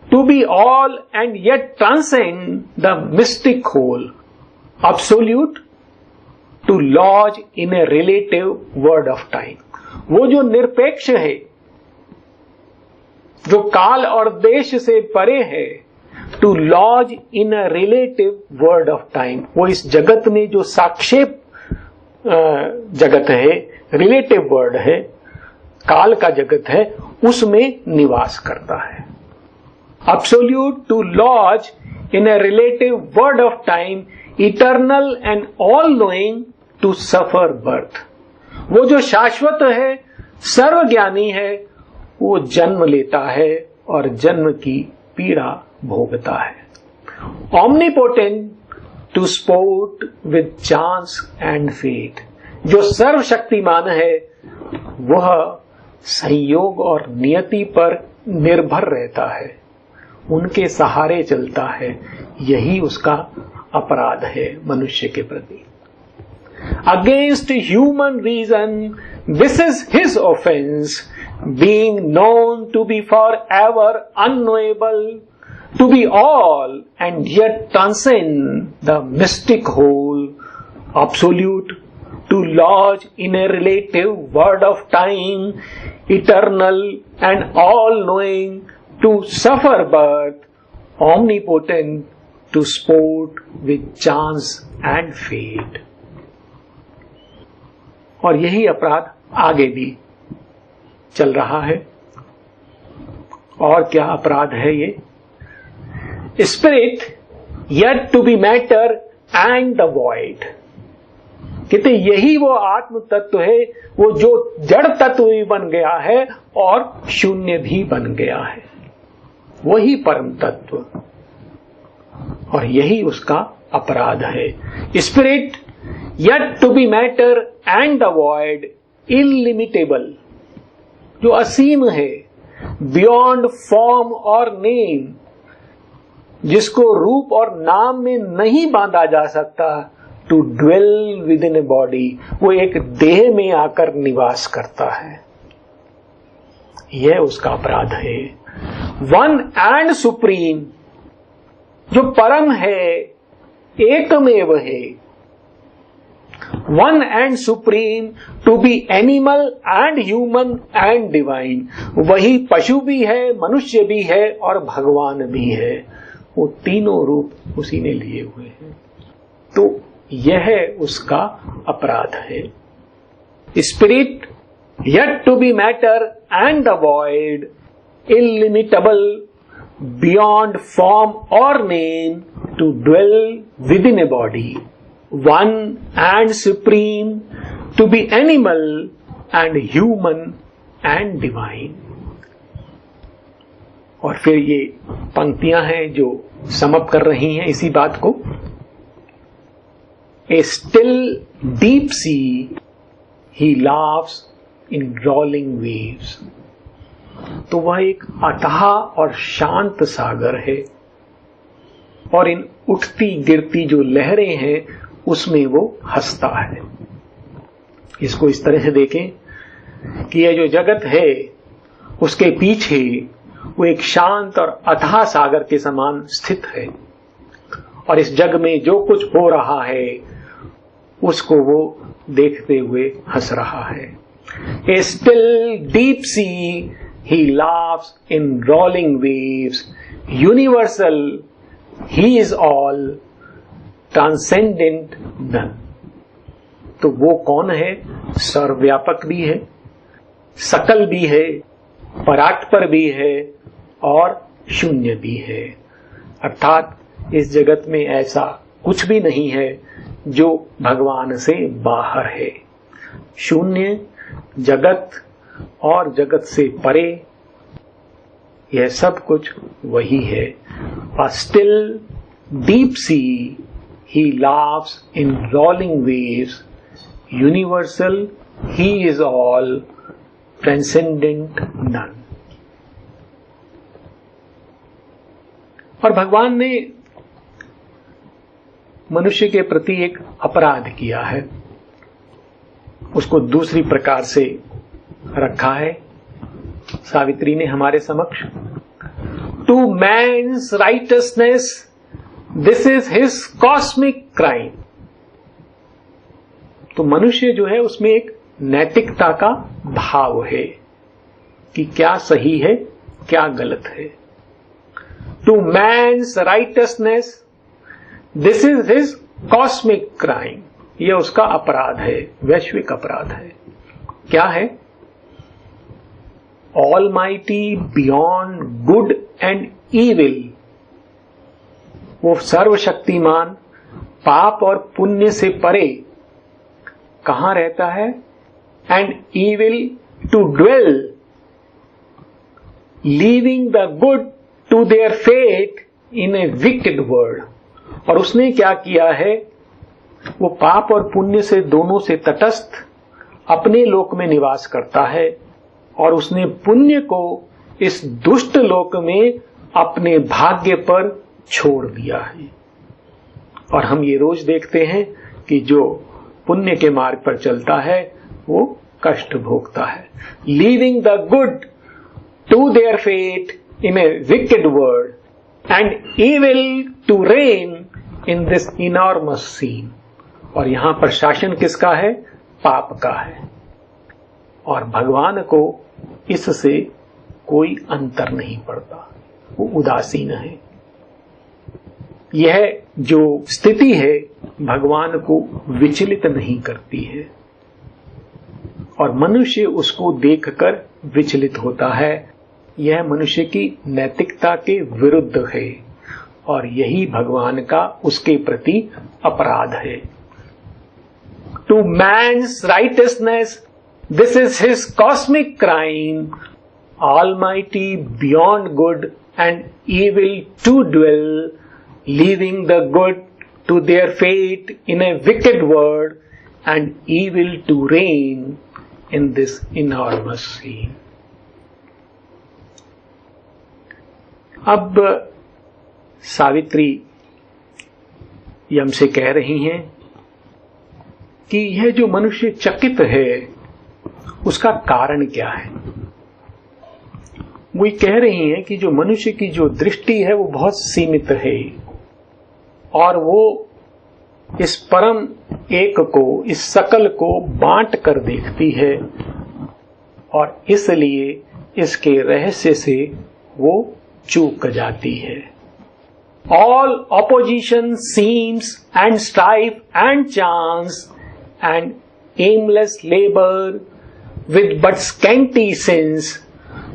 To be all and yet transcend the mystic whole, absolute to lodge in a relative word of time। वो जो निरपेक्ष है, जो काल और देश से परे है, to lodge in a relative word of time, वो इस जगत में जो साक्षेप जगत है, रिलेटिव वर्ड है, काल का जगत है, उसमें निवास करता है। Absolute to lodge in a relative word of time, eternal and all-knowing to suffer birth। वो जो शाश्वत है, सर्वज्ञानी है, वो जन्म लेता है और जन्म की पीड़ा भोगता है। Omnipotent to sport with chance and fate, जो सर्वशक्तिमान है वह संयोग और नियति पर निर्भर रहता है, उनके सहारे चलता है। यही उसका अपराध है मनुष्य के प्रति। Against human reason this is his offence, being known to be for ever unknowable, to be all and yet transcend the mystic whole, absolute, to lodge in a relative word of time, eternal and all-knowing, to suffer birth, omnipotent, to sport with chance and fate. और यही अपराध आगे भी चल रहा है। और क्या अपराध है ये? Spirit yet to be matter and the void। कहते यही वो आत्म तत्व है, वो जो जड़ तत्व भी बन गया है और शून्य भी बन गया है, वही परम तत्व, और यही उसका अपराध है। Spirit yet to be matter and the void, illimitable, जो असीम है, beyond form और name, जिसको रूप और नाम में नहीं बांधा जा सकता, to dwell within a body, वो एक देह में आकर निवास करता है, यह उसका अपराध है। वन एंड सुप्रीम, जो परम है, एकमेव है। One and supreme, to be animal and human and divine, वही पशु भी है, मनुष्य भी है और भगवान भी है। वो तीनों रूप उसी ने लिए हुए हैं। तो यह उसका अपराध है। Spirit yet to be matter and the void, illimitable, beyond form or name, to dwell within a body, one and supreme, to be animal and human and divine। और फिर ये पंक्तियां हैं जो समअप कर रही हैं इसी बात को। ए स्टिल डीप सी ही लाव्स इन रोलिंग वेव्स, तो वह एक अथाह और शांत सागर है, और इन उठती गिरती जो लहरें हैं उसमें वो हंसता है। इसको इस तरह से देखें कि यह जो जगत है उसके पीछे वो एक शांत और अथाह सागर के समान स्थित है, और इस जग में जो कुछ हो रहा है उसको वो देखते हुए हंस रहा है। A still deep sea he laughs in rolling waves, universal he is all, transcendent none. तो वो कौन है? सर्वव्यापक भी है, सकल भी है, परात्पर भी है और शून्य भी है। अर्थात इस जगत में ऐसा कुछ भी नहीं है जो भगवान से बाहर है। शून्य, जगत और जगत से परे, यह सब कुछ वही है। A still deep sea he laughs in rolling waves, universal he is all, transcendent none. और भगवान ने मनुष्य के प्रति एक अपराध किया है, उसको दूसरी प्रकार से रखा है सावित्री ने हमारे समक्ष। To man's righteousness this is his cosmic crime. तो मनुष्य जो है उसमें एक नैतिकता का भाव है कि क्या सही है क्या गलत है। To man's righteousness this is his cosmic crime, यह उसका अपराध है, वैश्विक अपराध है। क्या है? Almighty beyond good and evil, वो सर्वशक्तिमान पाप और पुण्य से परे कहां रहता है? And evil to dwell, leaving the good to their fate in a wicked world। और उसने क्या किया है? वो पाप और पुण्य से दोनों से तटस्थ अपने लोक में निवास करता है, और उसने पुण्य को इस दुष्ट लोक में अपने भाग्य पर छोड़ दिया है। और हम ये रोज देखते हैं कि जो पुण्य के मार्ग पर चलता है वो कष्ट भोगता है। Leaving the good to their fate in a wicked world and evil to reign in this enormous scene. और यहां पर शासन किसका है? पाप का है। और भगवान को इससे कोई अंतर नहीं पड़ता, वो उदासीन है। यह जो स्थिति है भगवान को विचलित नहीं करती है और मनुष्य उसको देखकर विचलित होता है। यह मनुष्य की नैतिकता के विरुद्ध है और यही भगवान का उसके प्रति अपराध है। To man's righteousness, this is his cosmic crime, almighty beyond good and evil to dwell, leaving the good to their fate in a wicked world and evil to reign in this enormous sea. अब सावित्री यम से कह रही हैं कि यह जो मनुष्य चकित है उसका कारण क्या है। वो कह रही हैं कि जो मनुष्य की जो दृष्टि है वो बहुत सीमित है और वो इस परम एक को, इस सकल को बांट कर देखती है और इसलिए इसके रहस्य से वो चूक जाती है। All opposition seems and strife and chance and aimless labor with but scanty sense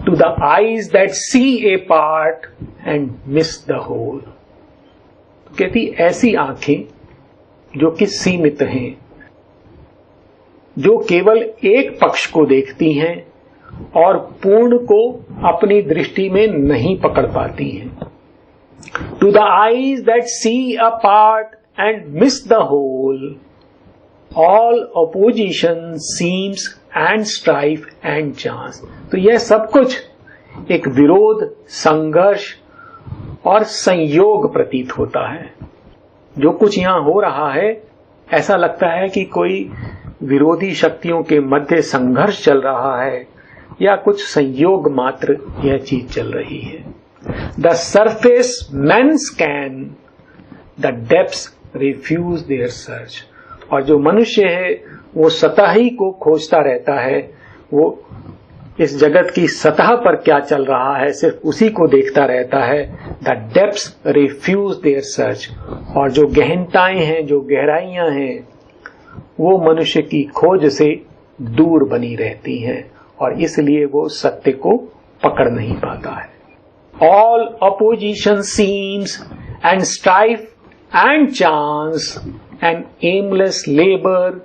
to the eyes that see a part and miss the whole. कहती ऐसी आंखें जो कि सीमित हैं, जो केवल एक पक्ष को देखती हैं और पूर्ण को अपनी दृष्टि में नहीं पकड़ पाती हैं। To the eyes that see a part and miss the whole, all opposition seems and strife and chance. तो यह सब कुछ एक विरोध, संघर्ष और संयोग प्रतीत होता है। जो कुछ यहां हो रहा है ऐसा लगता है कि कोई विरोधी शक्तियों के मध्य संघर्ष चल रहा है या कुछ संयोग मात्र यह चीज चल रही है। The surface men scan, the depths refuse their search. और जो मनुष्य है वो सतह ही को खोजता रहता है, वो इस जगत की सतह पर क्या चल रहा है सिर्फ उसी को देखता रहता है। The depths refuse their search. और जो गहनताएं हैं, जो गहराइयां हैं, वो मनुष्य की खोज से दूर बनी रहती हैं और इसलिए वो सत्य को पकड़ नहीं पाता है। All opposition seems and strife and chance and aimless labor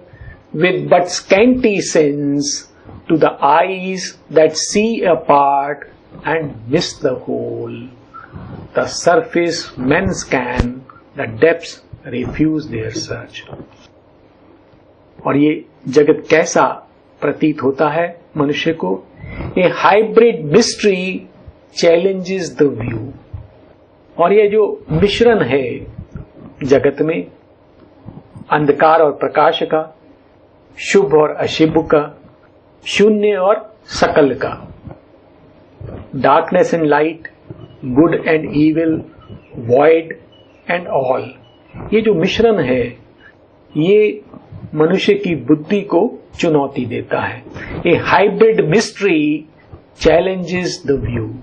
with but scanty sense to the eyes that see a part and miss the whole. The surface men scan, the depths refuse their search. और ये जगत कैसा प्रतीत होता है मनुष्य को? A hybrid mystery challenges the view. और ये जो मिश्रण है जगत में अंधकार और प्रकाश का, शुभ और अशुभ का, शून्य और सकल का, darkness and light, good and evil, void and all, ये जो मिश्रण है ये मनुष्य की बुद्धि को चुनौती देता है। A hybrid mystery challenges the view,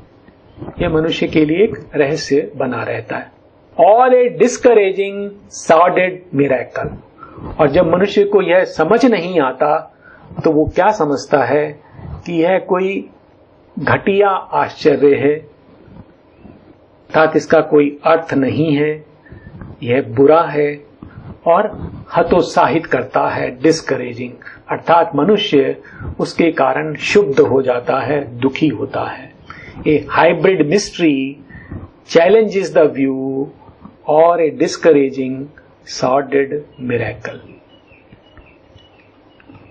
यह मनुष्य के लिए एक रहस्य बना रहता है। और ए डिस्करेजिंग सॉर्डेड मिरेकल, और जब मनुष्य को यह समझ नहीं आता तो वो क्या समझता है कि यह कोई घटिया आश्चर्य है, अर्थात इसका कोई अर्थ नहीं है, यह बुरा है और हतोत्साहित करता है। डिस्करेजिंग अर्थात मनुष्य उसके कारण क्षुब्ध हो जाता है, दुखी होता है। A hybrid mystery challenges the view or a discouraging sordid miracle.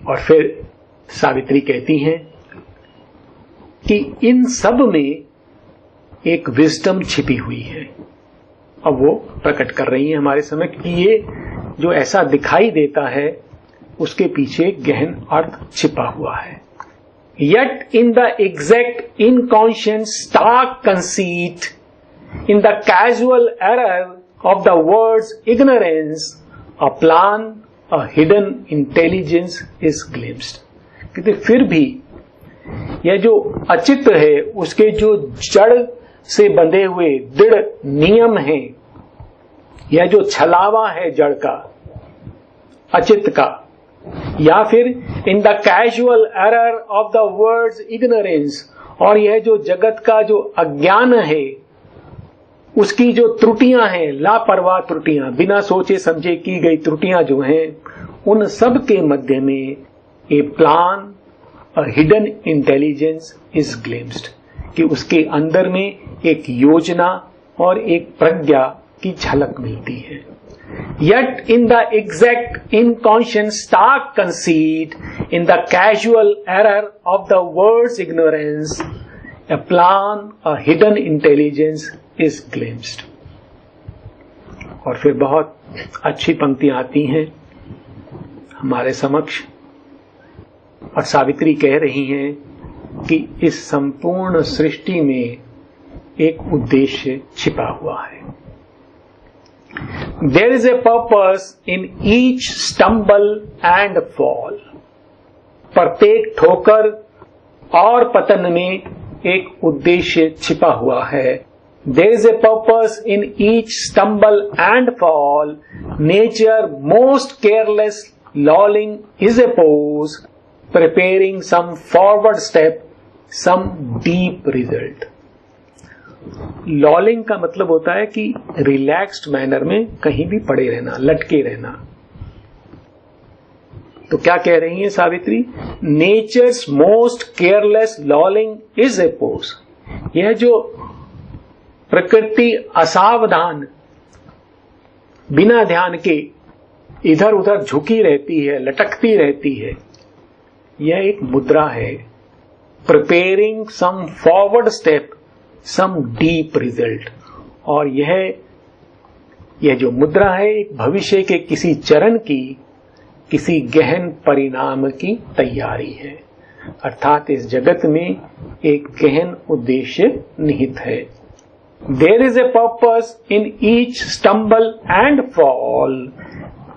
और फिर सावित्री कहती हैं कि इन सब में एक विजडम छिपी हुई है। अब वो प्रकट कर रही है हमारे समय कि ये जो ऐसा दिखाई देता है उसके पीछे गहन अर्थ छिपा हुआ है। Yet in the exact inconscient stark conceit, in the casual error of the word's ignorance, a plan, a hidden intelligence is glimpsed. कहते फिर भी यह जो अचित है उसके जो जड़ से बंधे हुए दृढ़ नियम हैं, यह जो छलावा है जड़ का, अचित का, या फिर in the casual error of the words ignorance, और यह जो जगत का जो अज्ञान है उसकी जो त्रुटियां हैं, लापरवाह त्रुटियां, बिना सोचे समझे की गई त्रुटियां जो हैं, उन सब के मध्य में ए प्लान और हिडन इंटेलिजेंस इज ग्लिम्स्ड, कि उसके अंदर में एक योजना और एक प्रज्ञा की झलक मिलती है. Yet in the exact inconscient stark conceit, in the casual error of the word's ignorance, a plan, a hidden intelligence is glimpsed. और फिर बहुत अच्छी पंक्तियां आती हैं हमारे समक्ष, और सावित्री कह रही हैं कि इस संपूर्ण सृष्टि में एक उद्देश्य छिपा हुआ है. There is a purpose in each stumble and fall. प्रत्येक ठोकर और पतन में एक उद्देश्य छिपा हुआ है. There is a purpose in each stumble and fall. Nature most careless lolling is a pose, preparing some forward step, some deep result. Lolling का मतलब होता है कि रिलैक्स्ड मैनर में कहीं भी पड़े रहना, लटके रहना. तो क्या कह रही है Savitri? Nature's most careless lolling is a pose. यह जो प्रकृति असावधान बिना ध्यान के इधर उधर झुकी रहती है, लटकती रहती है, यह एक मुद्रा है. Preparing some forward step, some deep result. और यह जो मुद्रा है एक भविष्य के किसी चरण की, किसी गहन परिणाम की तैयारी है. अर्थात इस जगत में एक गहन उद्देश्य निहित है. There is a purpose in each stumble and fall.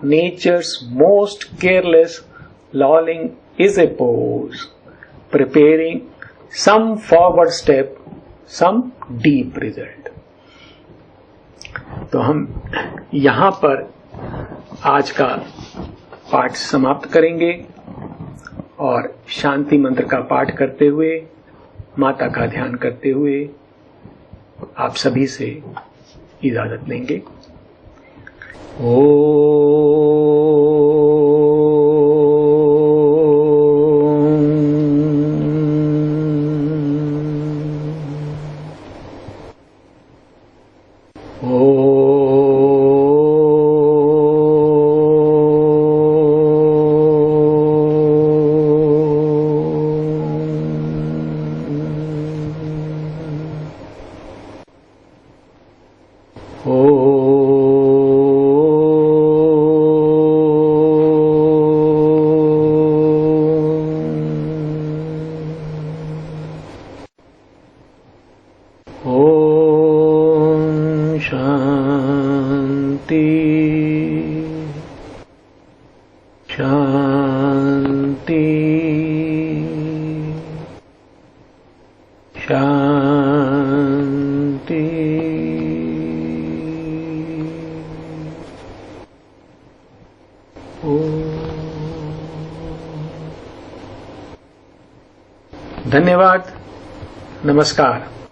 Nature's most careless lolling is a pose, preparing some forward step, some deep result. तो हम यहां पर आज का पाठ समाप्त करेंगे और शांति मंत्र का पाठ करते हुए, माता का ध्यान करते हुए आप सभी से इजाजत लेंगे. धन्यवाद. नमस्कार.